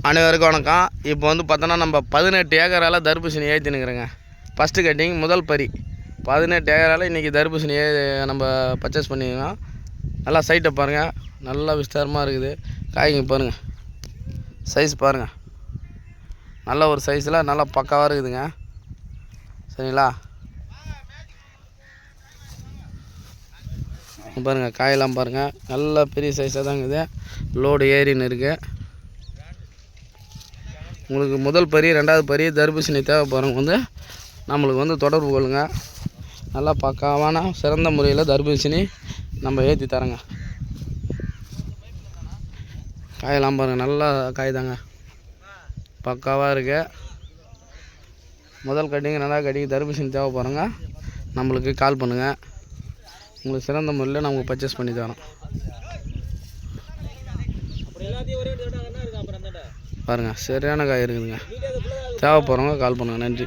அனைவருக்கும் வணக்கம். இப்போ வந்து பார்த்தோன்னா நம்ம 18 ஏக்கரால் தர்பூசணி ஏற்றினுக்கிறேங்க. ஃபஸ்ட்டு கட்டிங் முதல் பறி 18 ஏக்கரால் இன்றைக்கி தர்பூசணி நம்ம பர்ச்சேஸ் பண்ணிக்கலாம். நல்லா சைட்டை பாருங்கள், நல்லா விஸ்தாரமாக இருக்குது. காய்ங்க பாருங்கள், சைஸ் பாருங்கள், நல்ல ஒரு சைஸில் நல்லா பக்காவாக இருக்குதுங்க. சரிங்களா? பாருங்கள், காயெல்லாம் பாருங்கள், நல்லா பெரிய சைஸாக தான் இருக்குது. லோடு ஏறின்னு இருக்குது. உங்களுக்கு முதல் பறி ரெண்டாவது பறி தர்பூசணி தேவைப்படுறவங்க வந்து நம்மளுக்கு வந்து தொடர்பு கொள்ளுங்கள். நல்லா பக்காவான சிறந்த முறையில் தர்பூசணி நம்ம ஏற்றி தரோங்க. காயெல்லாம் பாருங்கள், நல்லா காய் தாங்க, பக்காவாக இருக்கு. முதல் கட்டிங் ரெண்டாவது கட்டிங் தர்பூசணி தேவைப்படுறவங்க நம்மளுக்கு கால் பண்ணுங்கள். உங்களுக்கு சிறந்த முறையில் நமக்கு பர்ச்சேஸ் பண்ணி தரோம். பாருங்கள், சரியான காய் இருக்குதுங்க. தேவைப்படுறவங்க கால் பண்ணுங்கள். நன்றி.